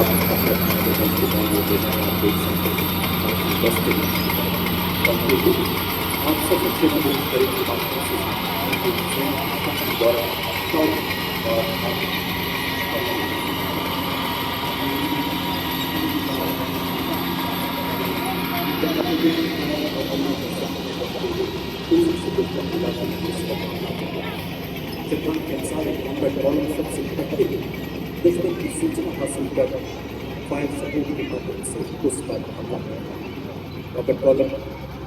आप सभी क्षेत्र में करीब द्वारा चित्रण के अनुसार पेट्रोलिंग सबसे पहले दुश्मन की सूचना हासिल कर फायर सपोर्ट की मदद से उस पर हमला किया। पेट्रोलिंग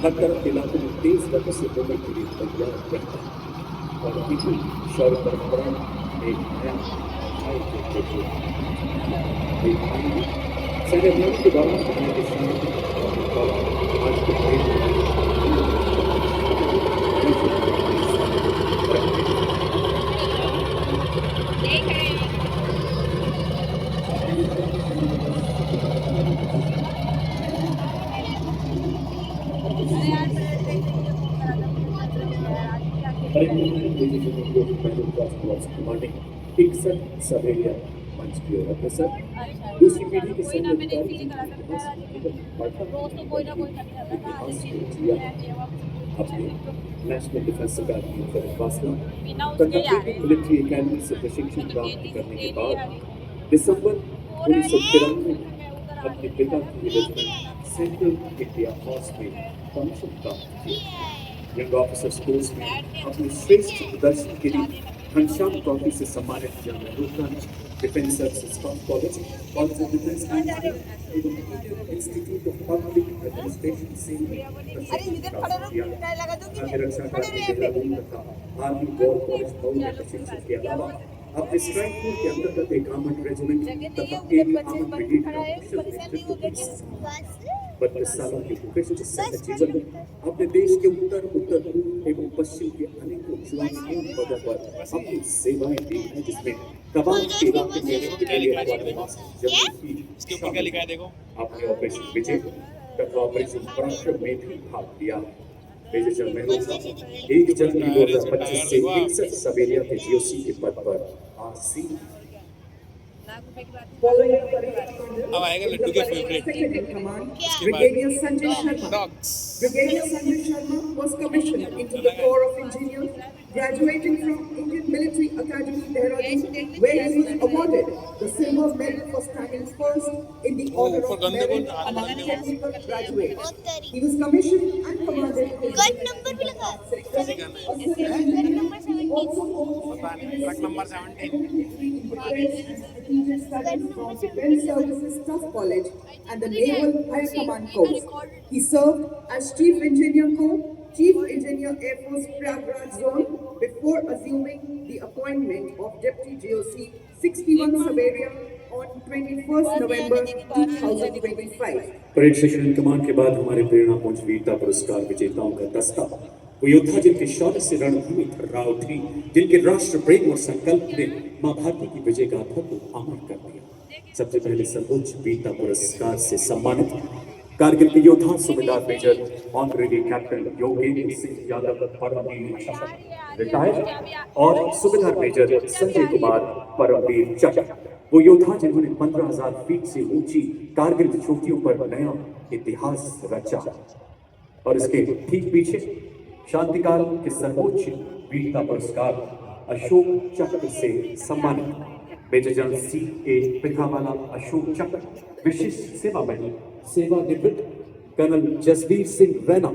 हर तरफ के इलाकों में तेज गति से बोलने के लिए तैयार रहता है और इसी शौर्य परंपरा एक नया सैन्य अभियान के दौरान बनाने के समय आज के सवेरिया मंच की ओर अग्रसर दूसरी पीढ़ी के सैन्य अपने नेशनल डिफेंस अकादमी मिलिट्री एकेडमी से प्रशिक्षण प्राप्त करने के बाद दिसंबर 1993 में अपने पिता की रेजिमेंट सेंट्रल इंडिया फोर्स में कमीशन प्राप्त किया। यंग ऑफिसर्स कोर्स में अपने श्रेष्ठ प्रदर्शन के लिए घनश्याम ट्रॉफी से सम्मानित किया गया। Rudransh defence services college of defence institute of public administration से रक्षा देहरादून तथा आर्मी वॉर कॉलेज भवन में प्रशिक्षण के अलावा अपने स्ट्राइक फोर्स के अंतर्गत एक आर्मड रेजिमेंट तथा एक आर्मड ब्रिगेड का 32 सालों के उत्कृष्ट सैन्य जीवन में अपने देश के उत्तर पूर्व एवं पश्चिम के अनेकों चुनौतीपूर्ण पदों पर अपनी सेवाएं दी हैं, जिसमें तबाह के इलाके में अपने ऑपरेशन विजय तथा ऑपरेशन पराक्रम में भी भाग लिया। मेजर जनरल 1 जनवरी 2025 से 61 सवेरिया के जीओसी के पद पर आसीन। अब आएगा लड्डू के favourite Brigadier Sanjay Sharma. Brigadier Sanjay Sharma was commissioned into the Corps of Engineers, graduating from Indian Military Academy, Dehradun, where he was awarded the Silver Medal for standing first in the Order of Merit among technical graduates. He was commissioned and commanded. Cut number भी लगा. Truck number 17 Defense Services Staff College and the Naval High Command Course. He served as Chief Engineer Corps, Chief Engineer Air Force Prayagraj Zone before assuming the appointment of Deputy GOC 61 Savaria on 21st November 2025. Parade session command के बाद हमारे प्रेरणापुंज वीरता पुरस्कार विजेताओं का दस्ता वो योद्धा जिनके शौर्य से रणभूमि थर्रा उठी, जिनके राष्ट्र प्रेम और संकल्प ने मां भारती की विजय गाथा को अमर कर दिया। सबसे पहले सर्वोच्च वीरता पुरस्कार से सम्मानित कारगिल के योद्धा सूबेदार major honorary captain Yogendra Singh Yadav Paramvir Chakra retired और सूबेदार मेजर संजय कुमार परमवीर चक्र वो योद्धा जिन्होंने 15,000 फीट से ऊंची कारगिल की चोटियों पर नया इतिहास रचा। और इसके ठीक पीछे शांतिकाल के सर्वोच्च वीरता पुरस्कार अशोक चक्र से सम्मानित major general C.A. Pithawala Ashok चक्र विशिष्ट सेवा मेडल सेवानिवृत्त कर्नल जसवीर सिंह रैना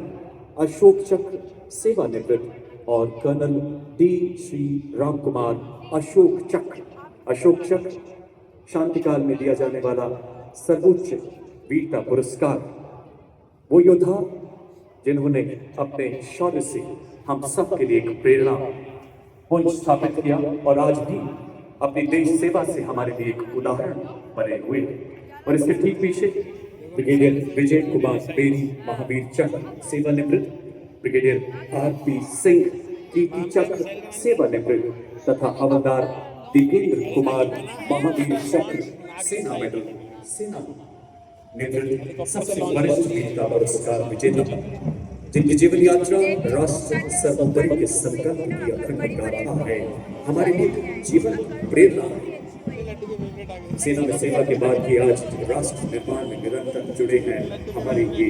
अशोक चक्र सेवानिवृत्त और कर्नल D. श्री राम कुमार अशोक चक्र शांतिकाल में दिया जाने वाला सर्वोच्च वीरता पुरस्कार वो योद्धा जिन्होंने अपने शौर्य से हम सब के लिए एक प्रेरणा पुंज स्थापित किया और आज भी अपनी देश सेवा से हमारे लिए एक उदाहरण बने हुए। और इसके ठीक पीछे ब्रिगेडियर विजय कुमार बेरी महावीर चक्र सेवानिवृत्त, ब्रिगेडियर R.P. सिंह कीर्ति चक्र सेवानिवृत्त तथा हवलदार दीपेंद्र कुमार महावीर चक्र सेना मेडल सेना निवृत्त सबसे वरिष्ठ वीरता पुरस्कार विजेता जिनकी जीवन यात्रा राष्ट्र सर्वोपरि के संकल्प की अखंड गाथा है, हमारे लिए जीवन प्रेरणा है। सेना में सेवा के बाद भी आज राष्ट्र निर्माण में निरंतर जुड़े हैं हमारे ये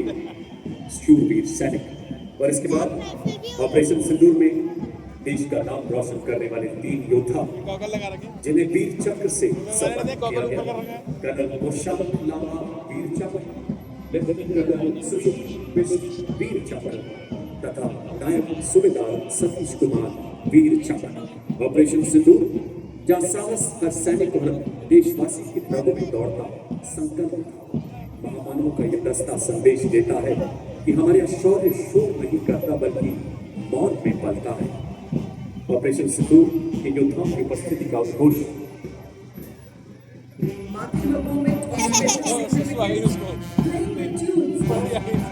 शूरवीर सैनिक। और इसके बाद ऑपरेशन सिंदूर में देश का नाम रोशन करने वाले 3 योद्धा गॉगल लगा रखे जिन्हें वीर चक्र से सम्मानित किया गॉगल गया। ऊपर कर रखा है। कर्नल मोशाद लामा वीर चक्र, लेफ्टिनेंट कर्नल सुशील बिष्ट वीर चक्र तथा नायब सूबेदार सतीश कुमार वीर चक्र। ऑपरेशन सिंदूर, जहाँ साहस हर सैनिक और देशवासी की रगों में दौड़ता संकल्प था, महामानवों का यह दस्ता संदेश देता है कि हमारे यहाँ शौर्य शोर नहीं करता बल्कि मौत में पलता है। ऑपरेशन सिंदूर के योद्धाओं की उपस्थिति का उद्घोष Marking the moment of special significance, playing the tunes of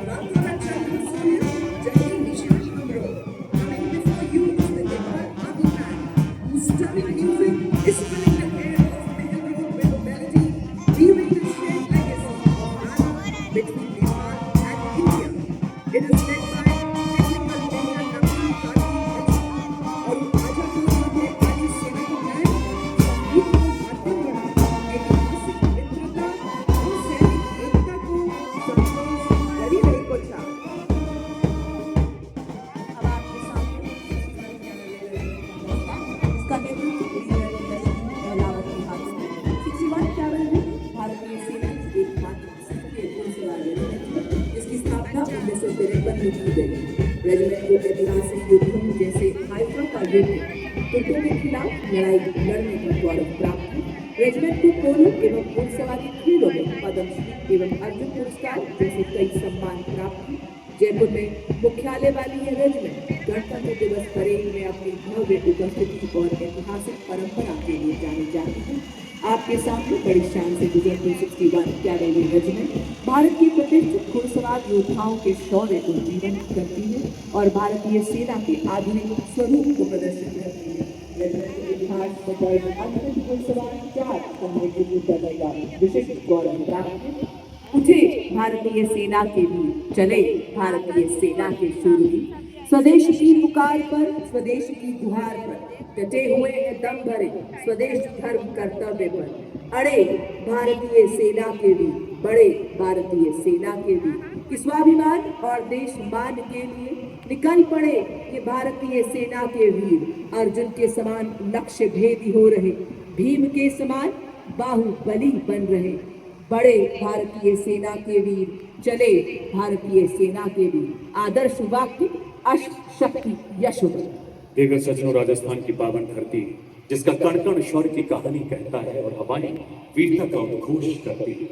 Ramkala Chandra Surya, Jai Nishan Amro. Coming before you is the Nepal Army Band, whose stunning music is filling the air of Mehel Road with melody, weaving the shared legacy of Bharat between Nepal and India. It is led by technical Major Namrul Kaki और आजापुर में वाली सेना को मैं संगीत को आगे बढ़ा ऐतिहासिक मित्रता और सैनिक एकता को संतोष करी रही को था। अब आपके सामने इसका नेतृत्व लावत के हाथ में 61 कैवल में भारतीय सेना की एकमात्र सक्रिय घुड़सवार रेजिमेंट है, जिसकी स्थापना 1953 में की गई। रेजिमेंट को ऐतिहासिक युद्धों जैसे हाइफा का युद्ध, तुर्कों के खिलाफ लड़ाई लड़ने का गौरव प्राप्त है। रेजिमेंट को पोलो एवं घुड़सवारी खेलों में पद्मश्री एवं अर्जुन पुरस्कार जैसे कई सम्मान प्राप्त हैं। जयपुर में मुख्यालय वाली यह रेजिमेंट गणतंत्र दिवस परेड में अपनी भव्य उपस्थिति और ऐतिहासिक परंपरा के लिए जानी जाती है। आपके सामने बड़ी शान से गुजरती 61 कैवेलरी रेजिमेंट भारत की प्रतिष्ठित घुड़सवार योद्धाओं के शौर्य को जीवंत करती है और भारतीय सेना के आधुनिक स्वरूप को प्रदर्शित करती है। रेजिमेंट के इतिहास में दर्ज अद्भुत घुड़सवार 4 संवेदनशील का विशिष्ट गौरव प्राप्त है। उठे भारतीय सेना के वीर, चले भारतीय सेना के शूरवीर, स्वदेश की पुकार पर, स्वदेश की गुहार पर डटे हुए हैं दम भरे, स्वदेश धर्म कर्तव्य पर अड़े भारतीय सेना के वीर, बड़े भारतीय सेना के वीर कि स्वाभिमान और देश मान के लिए निकल पड़े ये भारतीय सेना के वीर। अर्जुन के समान लक्ष्य भेदी हो रहे, भीम के समान बाहुबली बन रहे, बड़े भारतीय सेना के वीर, चले भारतीय सेना के वीर। आदर्श वाक्य अष्ट शक्ति यश बल। देवर सजनों, राजस्थान की पावन धरती जिसका कण कण शौर्य की कहानी कहता है और हवाएं वीरता का उद्घोष करती है।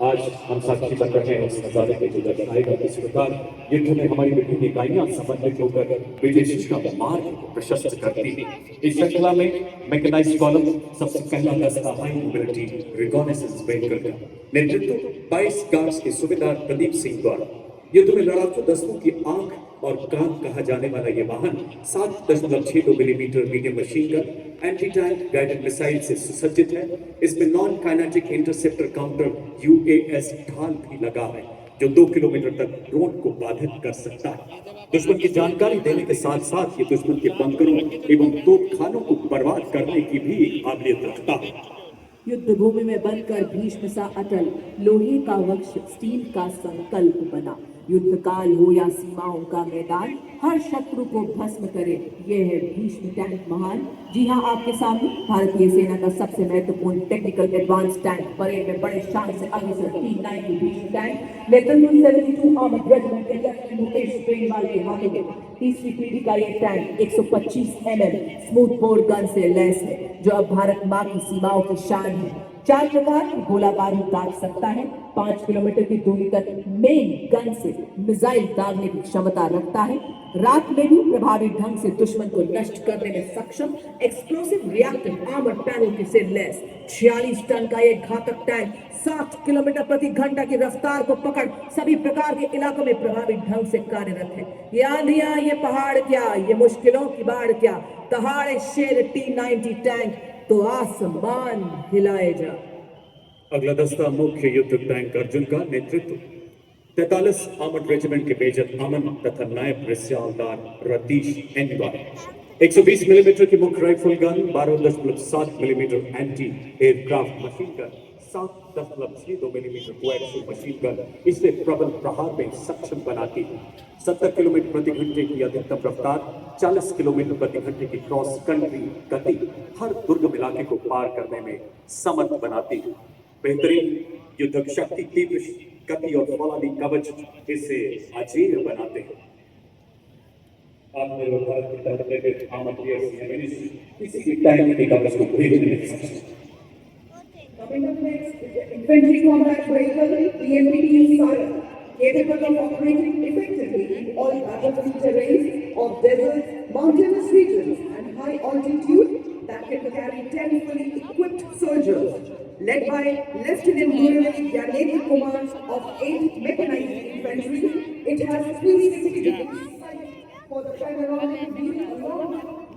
आज हम साक्षी बन रहे हैं उस नजारे के जो दर्शाएगा किस प्रकार युद्ध में हमारी विभिन्न इकाइयां समन्वित होकर विदेश का मार्ग प्रशस्त करती है। इस श्रृंखला में मैकेनाइज्ड कॉलम सबसे पहला दस्ता हाई मोबिलिटी रिकॉनेसेंस व्हीकल का नेतृत्व 22 गार्ड्स के सूबेदार प्रदीप सिंह द्वारा। युद्ध में लड़ाकू दस्तों की आंख और कान कहा जाने वाला ये वाहन 7.62 millimetre medium machine gun anti tank guided missile से सुसज्जित है। इसमें non kinetic interceptor counter UAS ढाल भी लगा है जो 2 किलोमीटर तक ड्रोन को बाधित कर सकता है। दुश्मन की जानकारी देने के साथ साथ ये दुश्मन के बंकरों एवं तोपखानों को बर्बाद करने की भी काबिलियत रखता है। युद्ध भूमि में बनकर भीष्म सा अटल, लोहे का वक्ष स्टील का संकल्प बना। युद्ध काल हो या सीमाओं का मैदान, हर शत्रु को भस्म करे, यह है भीष्म टैंक महान। जी हाँ, आपके सामने भारतीय सेना का सबसे महत्वपूर्ण टेक्निकल एडवांस टैंक परेड में बड़े शान से अग्रसर T90 भीष्म टैंक नेतृत्व 72 आर्मर्ड रेजिमेंट के लेफ्टिनेंट मुकेश प्रेमवाल के हाथों में। तीसरी पीढ़ी का ये tank 125 mm smooth bore gun से लैस है जो अब भारत माँ की सीमाओं की शान है। 4 प्रकार की गोला बारूद दाग सकता है, 5 किलोमीटर की दूरी तक मेन गन से मिसाइल दागने की क्षमता रखता है। रात में भी प्रभावी ढंग से दुश्मन को नष्ट करने में सक्षम एक्सप्लोसिव रिएक्टिव आर्मर पैनल से लैस 46 टन का एक घातक टैंक 60 किलोमीटर प्रति घंटा की रफ्तार को पकड़ सभी प्रकार के इलाकों में प्रभावी ढंग से कार्यरत है। ये आंधियां, ये पहाड़ क्या, ये मुश्किलों की बाढ़ क्या, दहाड़े शेर T90 टैंक तो आसमान हिलाए जा। अगला दस्ता मुख्य युद्ध टैंक अर्जुन का नेतृत्व 43 आर्मर्ड रेजिमेंट के मेजर अमन तथा नायब रिस्यालदार रतीश एन द्वारा। 120 मिलीमीटर की मुख्य rifle gun, 12.7 millimetre anti aircraft machine gun, 7.62 millimetre coaxial machine gun इसे प्रबल प्रहार में सक्षम बनाती है। 70 किलोमीटर प्रति घंटे की अधिकतम रफ्तार, 40 किलोमीटर प्रति घंटे की क्रॉस कंट्री गति हर दुर्गम इलाके को पार करने में समर्थ बनाती है। बेहतरीन युद्धक शक्ति, तीव्र गति और फौलादी कवच इसे अजेय बनाते हैं। आपने भारत की तरफ से आमद किया किसी भी टैंक के कवच को भेजने में सक्षम। Coming up next is the infantry combat vehicle EMP Sara, capable of operating effectively in all battlefield terrains of deserts, mountainous regions, and high altitude that can carry 10 fully equipped soldiers. Led by Lieutenant General Gyanendra Kumar of 8th Mechanized Infantry, it has 360 degrees for the panoramic view along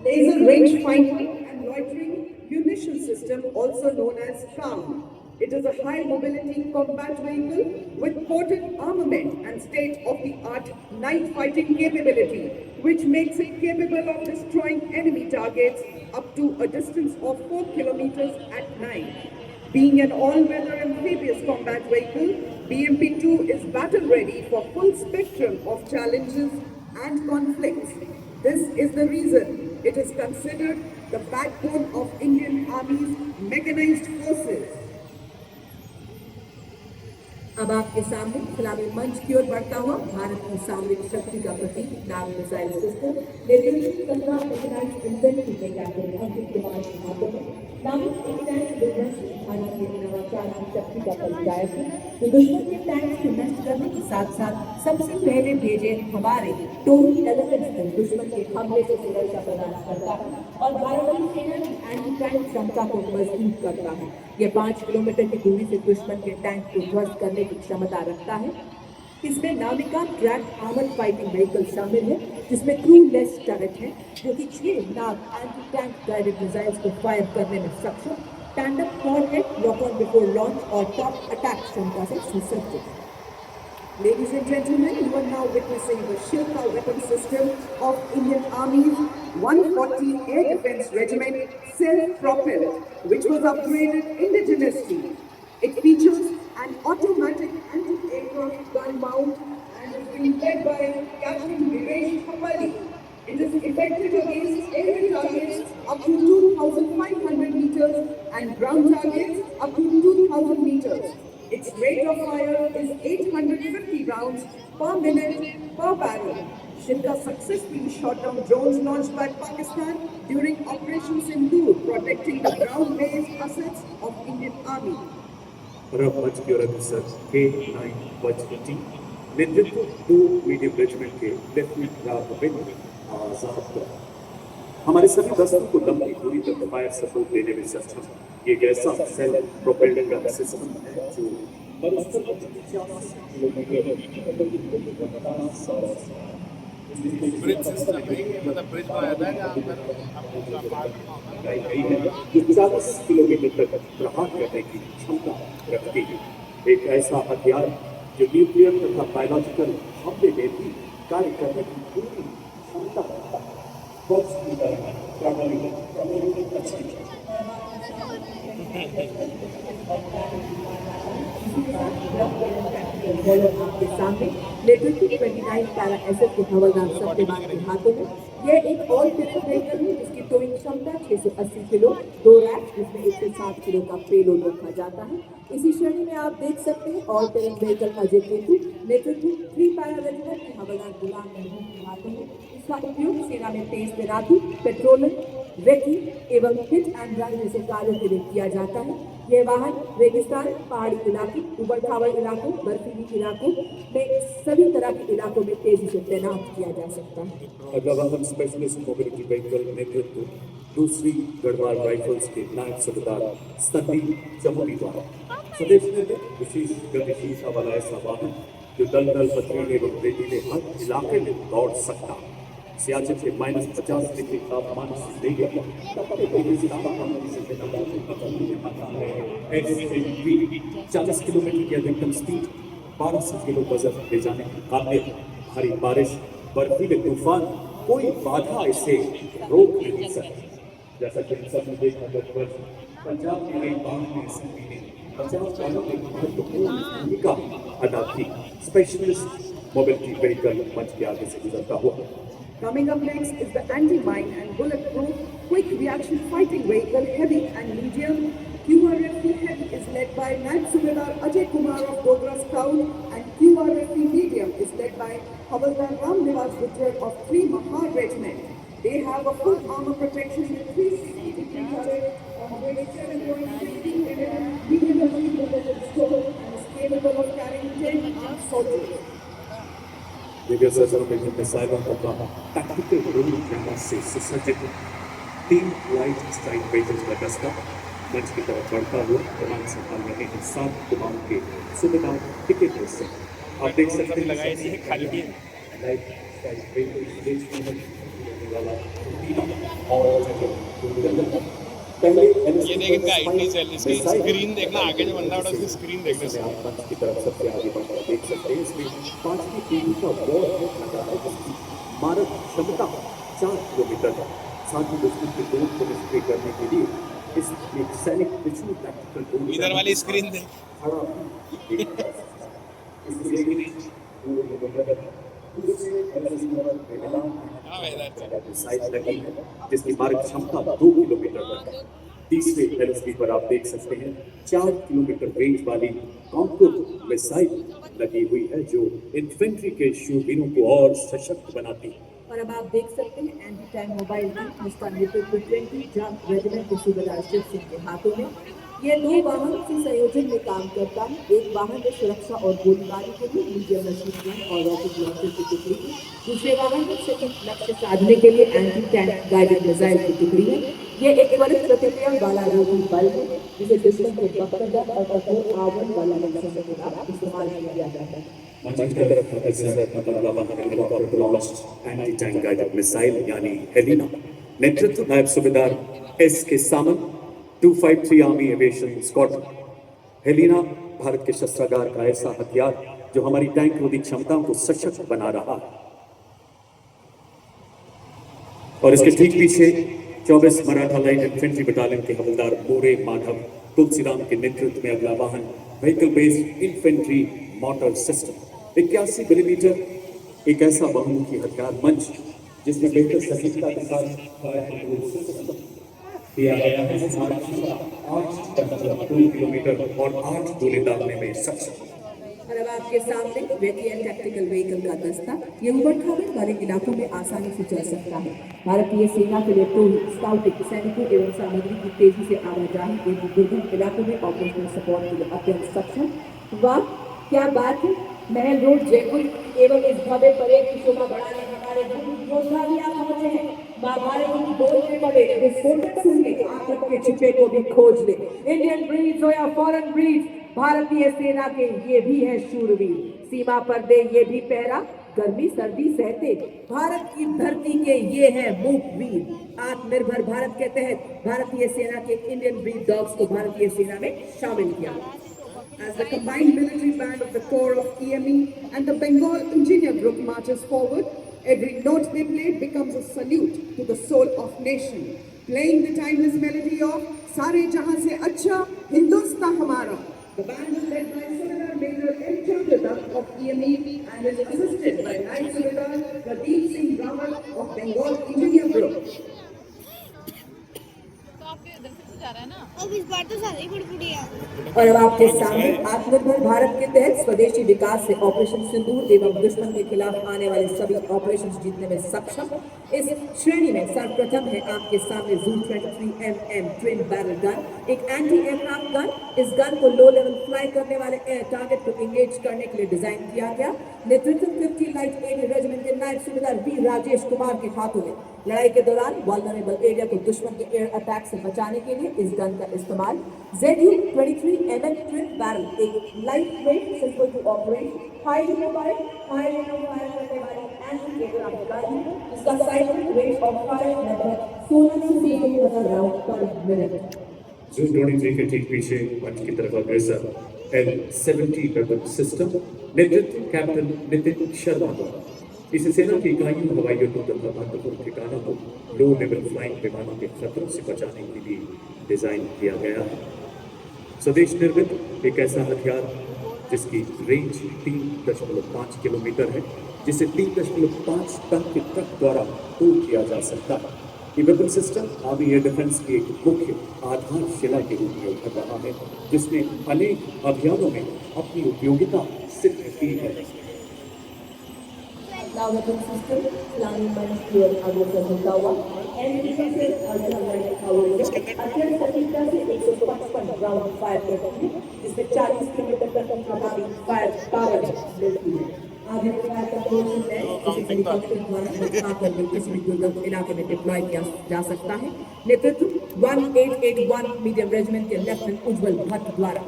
laser range finding and loitering munition system, also known as FAM. It is a high mobility combat vehicle with potent armament and state-of-the-art night fighting capability, which makes it capable of destroying enemy targets up to a distance of 4 kilometers at night. Being an all-weather amphibious combat vehicle, BMP-2 is battle-ready for full spectrum of challenges and conflicts. This is the reason it is considered the backbone of Indian Army's mechanized forces. अब आपके सामने सलामी मंच की ओर बढ़ता हुआ भारत की सामरिक शक्ति का प्रतीक नाग मिसाइल सिस्टम लेकिन 15 मैकेनाइज्ड इन्फेंट्री के कैप्टन अंकित कुमार के हाथों में नामित एक टैंक बिजनेस भारत के नवाचार की शक्ति का परिचायक है जो दुश्मन के टैंक को नष्ट करने के साथ साथ सबसे पहले भेजे हमारे टोरी एलिफेंट्स को दुश्मन के हमले से सुरक्षा प्रदान करता है और भारतीय सेना की एंटी टैंक क्षमता को मजबूत करता है। यह 5 किलोमीटर की दूरी से दुश्मन के टैंक को ध्वस्त करने की क्षमता रखता है। इसमें Navika track armoured fighting vehicle शामिल है जिसमें क्रू लेस टर्रेट है जो कि 6 Nag anti tank guided missiles को फायर करने में सक्षम, tandem Kornet lock on before launch और टॉप अटैक क्षमता से सुसज्जित है। Ladies and gentlemen, you are now witnessing the Shilpa weapon system of Indian Army's 140 Air Defense Regiment, self-propelled, which was upgraded indigenously. It features an automatic anti-aircraft gun mount and is being led by Captain Vivesh Kapali. It is effective against aerial targets up to 2,500 meters and ground targets up to 2,000 meters. Its rate of fire is 850 rounds per minute per barrel. Shilpa successfully shot down drones launched by Pakistan during Operation Sindoor, protecting the ground-based assets of Indian Army. रब मंच की ओर अग्रसर K9 120 नेतृत्व 2 medium regiment के lieutenant Raghavendra आजाद। हमारे सभी दस्तों को लंबी दूरी तक फायर सपोर्ट देने में सक्षम ये एक ऐसा सेल्फ प्रोपेल्ड गन सिस्टम है जो बरसों तक 50 किलोमीटर ब्रिज सिस्टम मतलब ब्रिज बनाया था जहाँ पर अपना पार्ट जो 40 किलोमीटर तक प्रहार करने की क्षमता रखती है। एक ऐसा हथियार जो न्यूक्लियर तथा बायोलॉजिकल हमले में भी कार्य करने की पूरी क्षमता रखता है। बॉक्स की तरह आपके सामने लेटेस्ट 29 पैरा एसएफ के हवलदार सत्यवान के हाथों में यह एक ऑल टेरर व्हीकल है जिसकी टोइंग क्षमता 680 किलो, 2 रैक जिसमें 160 किलो का पेलोड रखा जाता है। इसी श्रेणी में आप देख सकते हैं all terror vehicle Ajay Ketu नेतृत्व 3 पैरा रेजिमेंट के हवलदार गुलाम महमूद के हाथों में। इसका उपयोग सेना में तेज तैनाती, पेट्रोलिंग, रेकी एवं हिट एंड रन जैसे कार्यों के लिए किया जाता है। यह वाहन रेगिस्तान, पहाड़ी इलाके, उबड़ खाबड़ इलाकों, बर्फीली इलाकों में सभी तरह के इलाकों में तेजी से तैनात किया जा सकता है। अगला वाहन स्पेशलिस्ट मोबिलिटी व्हीकल नेतृत्व 2री गढ़वाल राइफल्स के नायब सूबेदार संदीप चमोली द्वारा स्वदेश में विशेष गतिशीलता वाला ऐसा वाहन जो दलदल, पथरीले एवं रेतीले हर इलाके में दौड़ सकता है। सियाचिन के -50 डिग्री तापमान से लेकर 40 किलोमीटर की अधिकतम स्पीड, 1200 किलो वजन ले जाने की काबिलियत, भारी बारिश, बर्फीले तूफान कोई बाधा इसे रोक नहीं सकती। जैसा कि हम सब ने देखा गत वर्ष पंजाब में आई बाढ़ में एसएमपी ने पंजाब वालों ने महत्वपूर्ण भूमिका अदा की। स्पेशलिस्ट मोबिलिटी व्हीकल मंच के आगे से गुजरता हुआ। Coming up next is the anti-mine and bulletproof quick reaction fighting vehicle heavy and medium. QRFE heavy is led by Naib Subedar Ajay Kumar of Dogra Scout and QRFE medium is led by Havaldar Ram Nivas Gujjar of 3 Mahar Regiment. They have a full armor protection with 360 degree turret, weighs 7.50 kg, medium bullet store and is capable of carrying 10 armed soldiers. Divya सैनिकों में मिसाइलों तथा tactical drone camera से सुसज्जित 3 light strike vehicles का दस्ता मंच की तरफ बढ़ता हुआ कमान संभाल रहे हैं 7 कमान के सूबेदार टिकट से। आप देख सकते हैं लगाए थे खाली भी लाइट स्ट्राइक वेहिकल्स देश में वाला और पहले ये देख इनका आईटी सेल, इसकी स्क्रीन देखना, आगे जो बंदा उड़ा उसकी स्क्रीन देखने से आप मंच की तरफ सबसे आगे बढ़कर देख सकते हैं। इसमें 5वीं पीढ़ी का वॉर लगा है जिसकी मारक क्षमता 4 किलोमीटर है। साथ ही दुश्मन के ड्रोन को निष्क्रिय करने के लिए इस एक सैनिक पिछली टैक्टिकल ड्रोन इधर वाली स्क्रीन देख। खड़ा जिसकी मारक क्षमता 2 किलोमीटर तक है। तीसरे LSD पर आप देख सकते हैं 4 किलोमीटर रेंज वाली कॉन्कुर मिसाइल लगी हुई है जो इन्फेंट्री के शूरवीरों को और सशक्त बनाती है। और अब आप देख सकते हैं एंटी टैंक मोबाइल गन जिसका नेतृत्व 20 जंप रेजिमेंट के सूबेदार शिव सिंह के हाथों में। ये 2 वाहन से संयोजन में काम करता है। एक वाहन में सुरक्षा और गोलीबारी के लिए मीडियम मशीन गन और रॉकेट लॉन्चर की टुकड़ी है। दूसरे वाहन में सटीक लक्ष्य साधने के लिए एंटी टैंक गाइडेड मिसाइल की टुकड़ी है। ये एक त्वरित प्रतिक्रिया वाला रोधी बल है जिसे दुश्मन के बख्तरदार और कठोर आवरण वाला लक्ष्य के खिलाफ इस्तेमाल किया जाता है। मंच की तरफ एंटी टैंक गाइडेड मिसाइल यानी हेलिना नेतृत्व नायब सूबेदार SK Samant 253 army aviation squadron. Helina Bharat के शस्त्रागार का ऐसा हथियार जो हमारी टैंक रोधी क्षमताओं को सशक्त बना रहा है। और इसके ठीक पीछे 24 मराठा लाइट इन्फेंट्री बटालियन के हवलदार मोरे माधव तुलसीराम के नेतृत्व में अगला वाहन vehicle based infantry motor system 81 millimetre एक ऐसा बहुमुखी हथियार मंच जिसमें बेहतर सटीकता के साथ किया गया है। 8 किलोमीटर और 8 गोली दागने में सक्षम। और अब आपके सामने वेटियन टैक्टिकल व्हीकल का दस्ता ये उबड़-खाबड़ वाले इलाकों में आसानी से चल सकता है। भारतीय सेना के लिए स्काउटिंग सैनिकों एवं सामग्री की तेजी से आवाजाही एवं दुर्गम इलाकों में ऑपरेशनल सपोर्ट के लिए अत्यंत सक्षम। वाह क्या बात है। महल रोड जयपुर एवं इस भव्य परेड की शोभा बढ़ाने हमारे योद्धा भी यहाँ पहुंचे हैं। महाभारत की बोल में पड़े विस्फोटक सुन ले आतंक के छिपे को भी खोज ले। इंडियन ब्रीड्स हो या फॉरेन ब्रीड्स, भारतीय सेना के ये भी है शूरवीर। सीमा पर दे ये भी पहरा, गर्मी सर्दी सहते भारत की धरती के ये है मूक वीर। आत्मनिर्भर भारत के तहत भारतीय सेना के इंडियन ब्रीड डॉग्स को भारतीय सेना में शामिल किया। As the combined military band of the Corps of EME and the Bengal Engineer Group marches forward, every note they play becomes a salute to the soul of nation, playing the timeless melody of Sare Jahan Se Acha Hindustan Hamara. The band is led by Subedar Major M. Chandra of EME and is assisted by Naib Subedar Pradeep Singh Rawat of Bengal Engineer Group. अब इस बार तो सारे ही बुड़बुड़ी है। और अब आपके सामने आत्मनिर्भर भारत के तहत स्वदेशी विकास से ऑपरेशन सिंदूर एवं दुश्मन के खिलाफ आने वाले सभी ऑपरेशन जीतने में सक्षम। इस श्रेणी में सर्वप्रथम है आपके सामने Zu 23mm twin barrel gun, एक एंटी एयरक्राफ्ट गन। इस गन को लो लेवल फ्लाई करने वाले एयर टारगेट को इंगेज करने के लिए डिजाइन किया गया। नेतृत्व 50 लाइट एयर रेजिमेंट के नायब सूबेदार वी राजेश कुमार के हाथों में। लड़ाई के दौरान वल्नरेबल एरिया को दुश्मन के एयर अटैक से बचाने के लिए इस गन का इस्तेमाल। Zu 23mm ट्विन बैरल एक light weight simple to operate highly mobile high range of fire करने वाली एंटी एयरक्राफ्ट गन है जिसका साइकिल रेंज ऑफ फायर लगभग 16 से 17 राउंड पर मिनट। Zu 23 के ठीक पीछे मंच की तरफ अग्रसर L-70 वेपन सिस्टम नेतृत्व कैप्टन नितिन शर्मा द्वारा। इस सेना की इकाइयों हवाई अड्डों तथा महत्वपूर्ण ठिकानों को लो लेवल फ्लाइंग विमानों के खतरों से बचाने के लिए डिजाइन किया गया है। स्वदेश निर्मित एक ऐसा हथियार जिसकी रेंज 3.5 किलोमीटर है, जिसे 3.5 टन के ट्रक द्वारा तोड़ किया जा सकता है। ये weapon system army air defence की एक मुख्य आधारशिला के रूप में उभर रहा है, जिसने अनेक अभियानों में अपनी उपयोगिता सिद्ध की है। Now weapon system, Islamic मंच की ओर अग्रसर होता हुआ एनडीसी अल्ट्रालाइट पावर अत्यंत सटीकता से 155 राउंड फायर करती है, जिसमें 40 किलोमीटर तक की प्रभावी फायर पावर मिलती है। आधुनिक फायर कंट्रोल सिस्टम जिसे हेलीकॉप्टर द्वारा रक्षा करके किसी भी दुर्गम इलाके में डिप्लॉय किया जा सकता है। नेतृत्व 1881 मीडियम रेजिमेंट के लेफ्टिनेंट उज्जवल भट्ट द्वारा।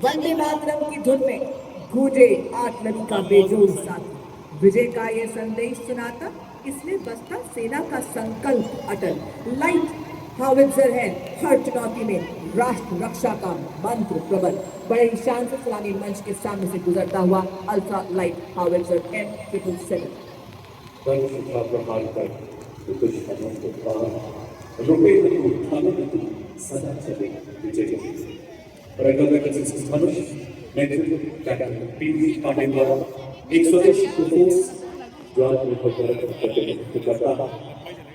वंदे मातरम की धुन में गूंजे आर्टिलरी का बेजोड़ साथ विजय का ये संदेश सुनाता, इसलिए बसता सेना का संकल्प अटल। लाइट हावित्जर है हर चुनौती में राष्ट्र रक्षा का मंत्र प्रबल। बड़े ही शान से सलामी मंच के सामने से गुजरता हुआ अल्ट्रा लाइट हावित्जर M777। प्रहार कर दुश्मनों को पार रुके नहीं उठाने की सदा चले विजय। धनुष नेतृत्व कैप्टन पीवी पांडे द्वारा एक स्वदेशी फोर्स जो आत्मनिर्भर भारत का प्रतिनिधित्व करता है।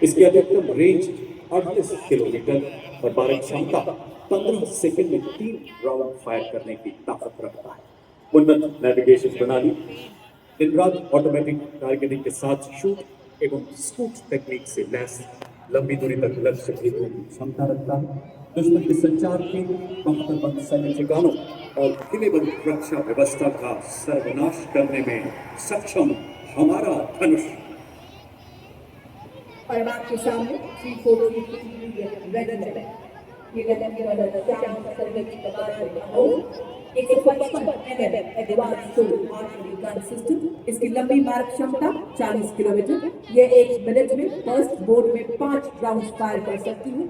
इसकी अधिकतम रेंज 38 किलोमीटर और बारह क्षमता 15 सेकंड में 3 राउंड फायर करने की ताकत रखता है। उन्नत नेविगेशन प्रणाली, दिन रात ऑटोमेटिक टारगेटिंग के साथ शूट एवं स्कूट टेक्निक से लैस लंबी दूरी तक लक्ष्य भेदने की क्षमता रखता है। दुश्मन के संचार के बंद सैन्य ठिकानों और किलेबंद रक्षा व्यवस्था का सर्वनाश करने में सक्षम हमारा धनुष। और आपके सामने 343 रेजिमेंट ये गदन के मदद से हम सर्वे की कमान हो 155 mm advance tool artillery gun system. इसकी लंबी मारक क्षमता 40 किलोमीटर। ये 1 मिनट में फर्स्ट बोर्ड में 5 राउंड फायर कर सकती है।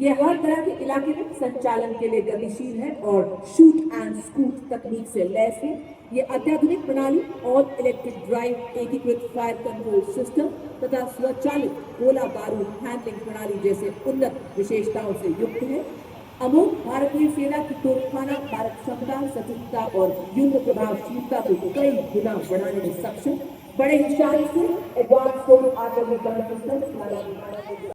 ये हर तरह के इलाके में संचालन के लिए गतिशील है और शूट एंड स्कूट तकनीक से लैस है। ये अत्याधुनिक प्रणाली और इलेक्ट्रिक ड्राइव एकीकृत फायर कंट्रोल सिस्टम तथा स्वचालित गोला बारूद हैंडलिंग प्रणाली जैसे उन्नत विशेषताओं से युक्त है। अमोघ भारतीय सेना की तोपखाना मारक क्षमता, सटीकता और युद्ध प्रभावशीलता को कई गुना बढ़ाने में सक्षम। बड़े ही शान से एडवांस आर्टिलरी गन सिस्टम